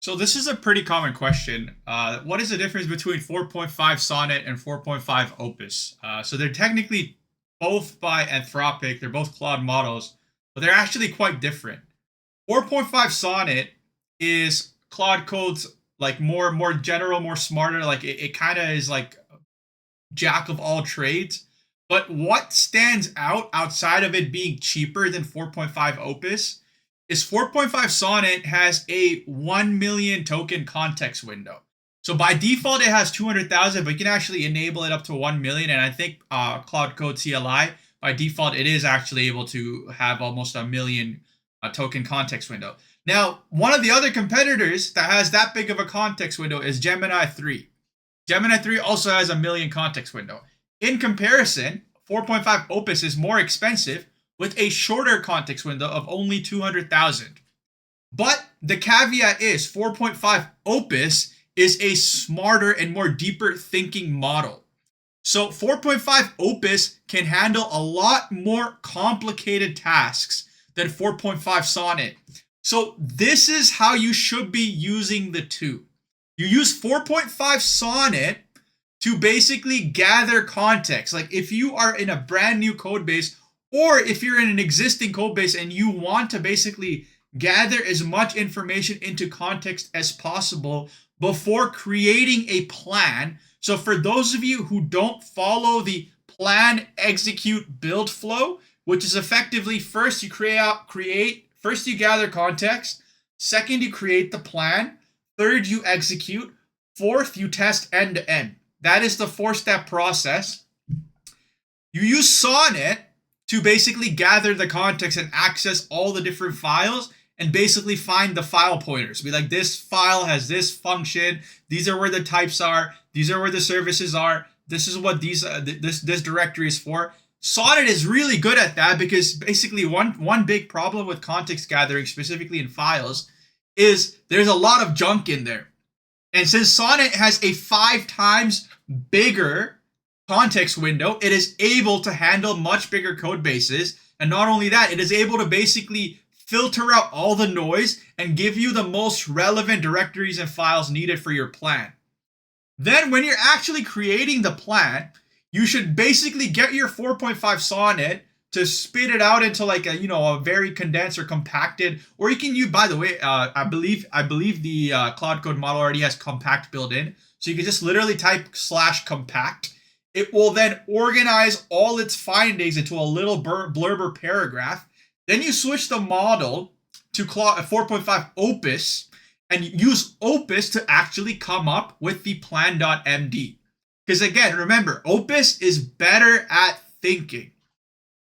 So this is a pretty common question. What is the difference between 4.5 Sonnet and 4.5 Opus? So they're technically both by Anthropic. They're both Claude models, but they're actually quite different. 4.5 Sonnet is Claude code's like more general, more smarter. Like it kind of is like jack of all trades. But what stands out outside of it being cheaper than 4.5 Opus is 4.5 Sonnet has a 1 million token context window. So by default, it has 200,000, but you can actually enable it up to 1 million. And I think Cloud Code CLI, by default, it is actually able to have almost a million token context window. Now, one of the other competitors that has that big of a context window is Gemini 3. Gemini 3 also has a million context window. In comparison, 4.5 Opus is more expensive with a shorter context window of only 200,000. But the caveat is 4.5 Opus is a smarter and more deeper thinking model. So 4.5 Opus can handle a lot more complicated tasks than 4.5 Sonnet. So this is how you should be using the two. You use 4.5 Sonnet to basically gather context. Like if you are in a brand new code base, or if you're in an existing code base and you want to basically gather as much information into context as possible before creating a plan. So for those of you who don't follow the plan, execute, build flow, which is effectively first you first you gather context, second you create the plan, third you execute, fourth you test end to end. That is the 4-step process. You use Sonnet to basically gather the context and access all the different files and basically find the file pointers. Be like, this file has this function. These are where the types are. These are where the services are. This is what this directory is for. Sonnet is really good at that because basically one big problem with context gathering, specifically in files, is there's a lot of junk in there. And since Sonnet has a 5 times bigger context window, it is able to handle much bigger code bases. And not only that, it is able to basically filter out all the noise and give you the most relevant directories and files needed for your plan. Then when you're actually creating the plan, you should basically get your 4.5 Sonnet to spit it out into like a very condensed or compacted, or you can use, by the way, I believe the Cloud Code model already has compact built in, so you can just literally type /compact. It will then organize all its findings into a little blurb or paragraph. Then you switch the model to 4.5 Opus and use Opus to actually come up with the plan.md. Because again, remember, Opus is better at thinking.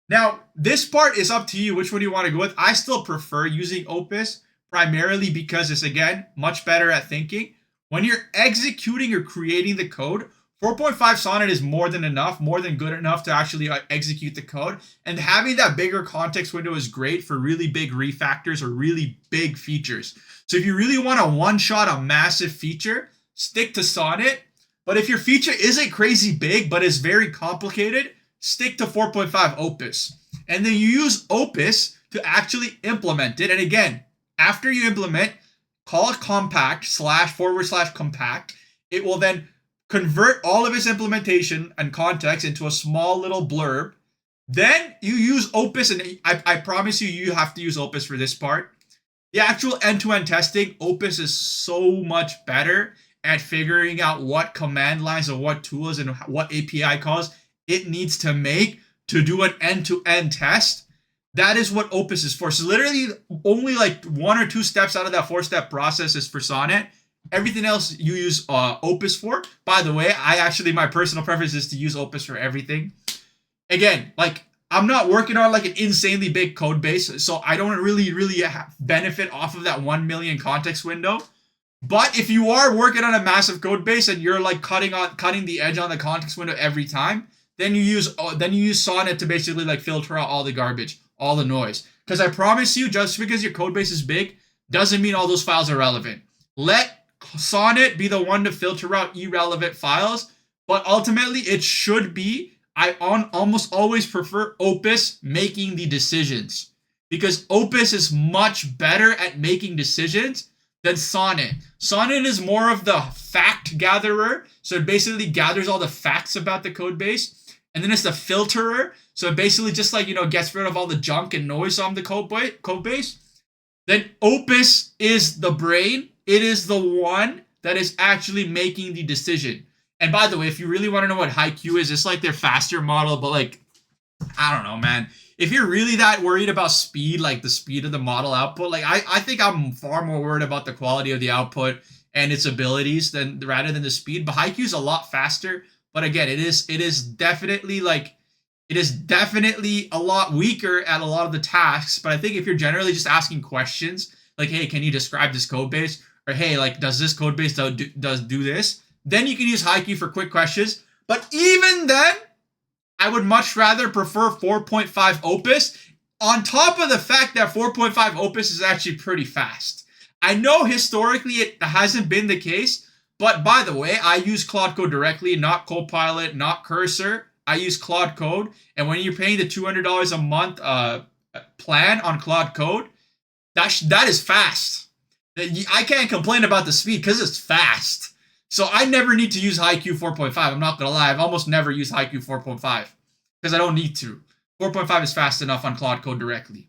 Now, this part is up to you which one you want to go with. I still prefer using Opus primarily because it's, again, much better at thinking. When you're executing or creating the code, 4.5 Sonnet is more than enough, more than good enough to actually execute the code. And having that bigger context window is great for really big refactors or really big features. So if you really want to one-shot a massive feature, stick to Sonnet. But if your feature isn't crazy big but is very complicated, stick to 4.5 Opus. And then you use Opus to actually implement it. And again, after you implement, call it compact / compact. It will then convert all of its implementation and context into a small little blurb. Then you use Opus, and I promise you have to use Opus for this part. The actual end-to-end testing, Opus is so much better at figuring out what command lines and what tools and what API calls it needs to make to do an end-to-end test. That is what Opus is for. So literally only like 1 or 2 steps out of that 4-step process is for Sonnet. Everything else you use Opus for. By the way, my personal preference is to use Opus for everything. Again, like I'm not working on like an insanely big code base, so I don't really benefit off of that 1 million context window. But if you are working on a massive code base and you're like cutting the edge on the context window every time, then you use Sonnet to basically like filter out all the garbage, all the noise. Because I promise you, just because your code base is big doesn't mean all those files are relevant. Let Sonnet be the one to filter out irrelevant files, but ultimately it should be, I almost always prefer Opus making the decisions. Because Opus is much better at making decisions than Sonnet. Sonnet is more of the fact gatherer, so it basically gathers all the facts about the code base. And then it's the filterer, so it basically just like, gets rid of all the junk and noise on the code base. Then Opus is the brain. It is the one that is actually making the decision. And by the way, if you really want to know what HiQ is, it's like their faster model, but like, I don't know, man. If you're really that worried about speed, like the speed of the model output, like I think I'm far more worried about the quality of the output and its abilities rather than the speed. But HiQ is a lot faster. But again, it is definitely a lot weaker at a lot of the tasks. But I think if you're generally just asking questions like, hey, can you describe this code base? Or hey, like, does this code base do this? Then you can use HiQ for quick questions. But even then, I would much rather prefer 4.5 Opus, on top of the fact that 4.5 Opus is actually pretty fast. I know historically it hasn't been the case, but by the way, I use Claude Code directly, not Copilot, not Cursor. I use Claude Code, and when you're paying the $200 a month plan on Claude Code, that is fast. I can't complain about the speed because it's fast. So I never need to use HiQ 4.5. I'm not going to lie. I've almost never used HiQ 4.5 because I don't need to. 4.5 is fast enough on Claude Code directly.